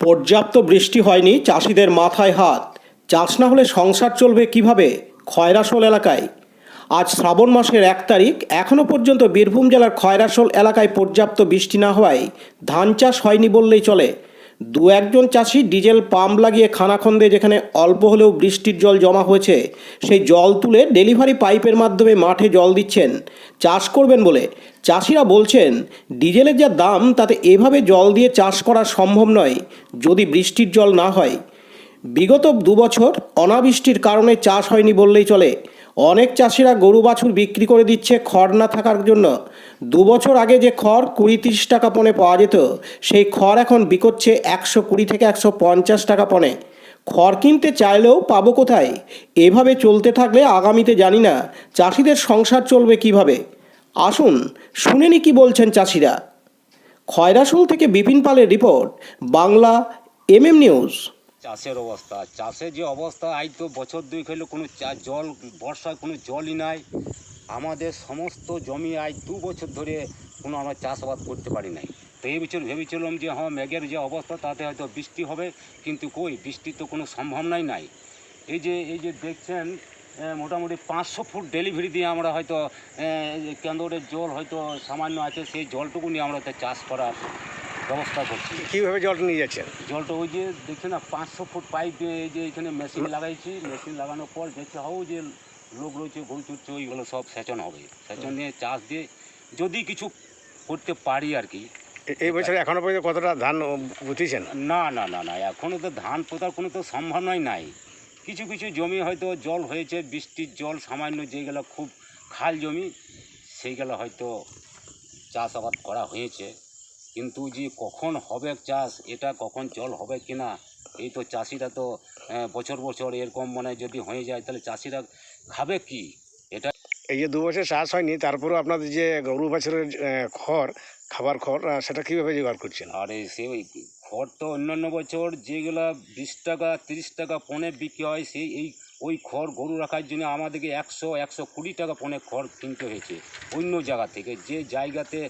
পর্যাপ্ত বৃষ্টি হয়নি, চাষিদের মাথায় হাত। চাষ না হলে সংসার চলবে কিভাবে খয়রাশোল এলাকায়? আজ শ্রাবণ মাসের 1 তারিখ, এখনও পর্যন্ত বীরভূম জেলার খয়রাশোল এলাকায় পর্যাপ্ত বৃষ্টি না হওয়ায় ধান চাষ হয়নি বললেই চলে। দু একজন চাষি ডিজেল পাম্প লাগিয়ে খানাখন্দে যেখানে অল্প হলেও বৃষ্টির জল জমা হয়েছে সেই জল তুলে ডেলিভারি পাইপের মাধ্যমে মাঠে জল দিচ্ছেন চাষ করবেন বলে। চাষিরা বলছেন, ডিজেলের যা দাম তাতে এভাবে জল দিয়ে চাষ করা সম্ভব নয় যদি বৃষ্টির জল না হয়। বিগত 2 বছর অনাবৃষ্টির কারণে চাষ হয়নি বললেই চলে। অনেক চাষিরা গরু বাছুর বিক্রি করে দিচ্ছে খড় না থাকার জন্য। 2 বছর আগে যে খড় 20-30 টাকা পণে পাওয়া যেত, সেই খড় এখন বিকোচ্ছে 120 থেকে 150 টাকা পণে। খড় কিনতে চাইলেও পাবো কোথায়? এভাবে চলতে থাকলে আগামীতে জানি না চাষিদের সংসার চলবে কিভাবে। আসুন শুনে নি কি বলছেন চাষিরা। খয়রাশোল থেকে বিপিন পালের রিপোর্ট, বাংলা MM নিউজ। চাষের অবস্থা, চাষের যে অবস্থা, আজ তো বছর 2 হলো কোনো জল, বর্ষায় কোনো জলই নাই। আমাদের সমস্ত জমি আজ 2 বছর ধরে কোনো আমরা চাষাবাদ করতে পারি নাই। তো এই বছর ভেবেছিলাম যে হ্যাঁ মেঘের যে অবস্থা তাতে হয়তো বৃষ্টি হবে, কিন্তু কই বৃষ্টির তো কোনো সম্ভাবনাই নাই। এই যে দেখছেন মোটামুটি 500 ফুট ডেলিভারি দিয়ে আমরা হয়তো কেন্দ্রের জল হয়তো সামান্য আছে, সেই জলটুকু নিয়ে আমরা হয়তো চাষ করার ব্যবস্থা করছি। কীভাবে জলটা নিয়ে যাচ্ছেন? জলটা ওই যে দেখছেন না, 500 ফুট পাইপ দিয়ে এই যে এখানে মেশিন লাগাইছি। মেশিন লাগানোর পর দেখতে হবে যে লোক রয়েছে, গরু চড়ছে, ওইগুলো সব সেচন হবে। সেচন নিয়ে চাষ দিয়ে যদি কিছু করতে পারি আর কি। এই বছর এখনো পর্যন্ত কতটা ধান পুঁতেছেন? না না না না, এখনও তো ধান পোতার কোনো তো সম্ভাবনাই নাই। কিছু কিছু জমি হয়তো জল হয়েছে, বৃষ্টির জল সামান্য, যেগুলো খুব খাল জমি সেইগুলো হয়তো চাষাবাদ করা হয়েছে। কিন্তু যে কখন হবে চাষ, এটা কখন জল হবে কিনা, এই তো চাষিরা তো বছর বছর এরকম মানে যদি হয়ে যায় তাহলে চাষিরা খাবে কি? এটা এই যে 2 বছর চাষ হয়নি, তারপরেও আপনাদের যে গরু বাছুরের খাবার খড়, সেটা কীভাবে জোগাড় করছেন? আরে সে ওই খড় তো অন্যান্য বছর যেগুলা 20 টাকা 30 টাকা পণে বিক্রি হয়, সেই ওই খড় গরু রাখার জন্য আমাদেরকে 100-120 টাকা পণে খড় কিনতে হয়েছে অন্য জায়গা থেকে। যে জায়গাতে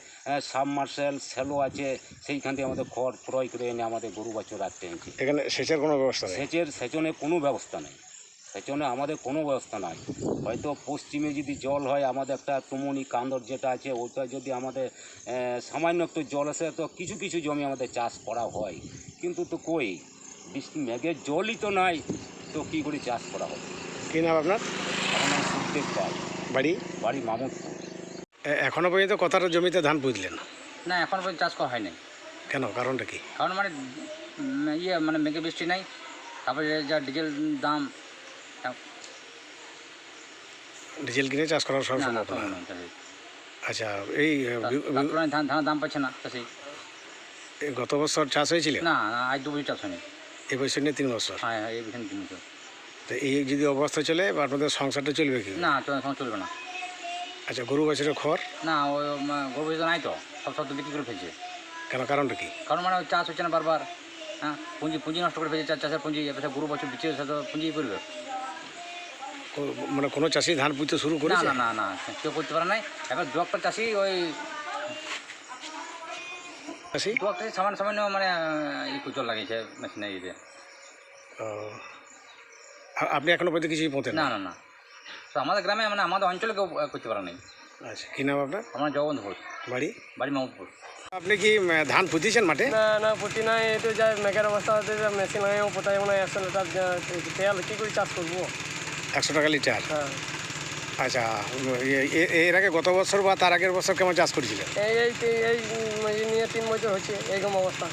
সাবমার্শাল স্যালো আছে সেইখান থেকে আমাদের খড় ক্রয় করে এনে আমাদের গরু বাছুর রাখতে হয়েছে। এখানে সেচের কোনো ব্যবস্থা নেই? সেচনে কোনো ব্যবস্থা নেই। সেচনে আমাদের কোনো ব্যবস্থা নাই। হয়তো পশ্চিমে যদি জল হয়, আমাদের একটা তুমনি কান্দর যেটা আছে, ওটা যদি আমাদের সামান্য একটু জল আসে তো কিছু কিছু জমি আমাদের চাষ করা হয়। কিন্তু তো কই বৃষ্টি মেঘের জলই তো নাই, তো কী করে চাষ করা হবে? কী নাম আপনার? আমার নাম সুখদেব পাল, বাড়ি মামুদপুর। এখনো পর্যন্ত কতটা জমিতে ধান পুঁতলেন? না, এখন পর্যন্ত চাষ করা হয়নি। কেন, কারণটা কি? কারণ মানে মানে মেঘে বৃষ্টি নাই, তারপরে যা ডিজেল দাম। ডিজেল কিনে চাষ করার সব না না, সম্ভব না। চাষি আচ্ছা, এই ধানের দাম পাচ্ছে না চাষি। গত বছর চাষ হয়েছিল? না না, আজ 2 বছর চাষ হয়নি। এই বছর নিয়ে 3 বছর? হ্যাঁ হ্যাঁ, এই বছর 3 বছর। তো এই যদি অবস্থা চলে, আপনাদের সংসারটা চলবে কি? না, এখন চলবে না। আচ্ছা, গরু বাছুরের খড়? না, ওই গরু তো নাই, তো সব তো বিক্রি করে ফেলছে। কেন, কারণটা কি? কারণ মানে চাষ হচ্ছে না বারবার। হ্যাঁ, পুঁজি নষ্ট করে ফেলছে, চাষের পুঁজি। এবার গরু বছর বিচে তো পুঁজি করবে। মানে কোনো চাষি ধান পুঁতে শুরু না করেছে? না না না, কেউ করতে পারে নাই। এবার দু একটা চাষি ওই চাষি সামান্য মানে জল লাগিয়েছে মেশিনে ইয়েতে। আপনি এখনো পর্যন্ত কিছুই পোঁতেন না না না, তো আমাদের গ্রামে মানে আমাদের অঞ্চলে কেউ করতে পারে নাই। আচ্ছা, কী নাম আপনার? আমার জগবন্ধ ঘোষ, বাড়ি মামুদপুর। আপনি কি ধান পুঁতেছেন মাঠে? না না, পুঁতি নাই। একটু যা মেঘের অবস্থা হতে মেশিন লাগাই পোতাই মনে হয় 100 লিটার তেল, কী করে চাষ করবো? 100 টাকা লিটার? হ্যাঁ। আচ্ছা, এর আগে গত বছর বা তার আগের বছর কেমন চাষ করেছিলেন? এই নিয়ে 3 বছর হচ্ছে এইরকম অবস্থা।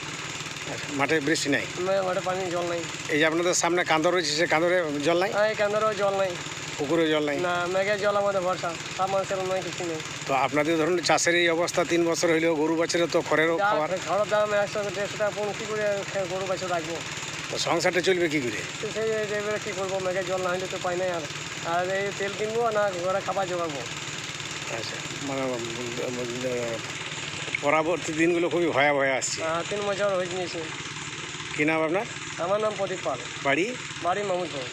আচ্ছা, মাঠে বৃষ্টি নাই? মাঠে পানি জল নাই। এই যে আপনাদের সামনে কান্দর রয়েছে, সে কান্দরে জল নাই? এই কেন্দ্রেও জল নাই, পুকুরে জল নাই? না, মেঘের জল আমাদের ভরসা, সাবমার্সিবল নয়, কিছু নেই। তো আপনাদের ধরুন চাষের এই অবস্থা, 3 বছর হইলেও গরু বাছুরের তো খড়েরও খাবার। খড়ের দাম 100-150 টাকা পৌঁছ, কী করে গরু বাছুর রাখবো? তো সংসারটা চলবে কী করে? তো সেই এবারে কী করবো? মেঘের জল না হলে তো পাই নাই। আর এই তেল কিনবো না ঘরে খাবার জোগাবো। আচ্ছা, মানে পরবর্তী দিনগুলো খুবই ভয়াবহ আসছে। 3 বছর হয়ে গিয়েছে। কী নাম আপনার? আমার নাম প্রদীপ পাল, বাড়ি বাড়ি মামুদপুর।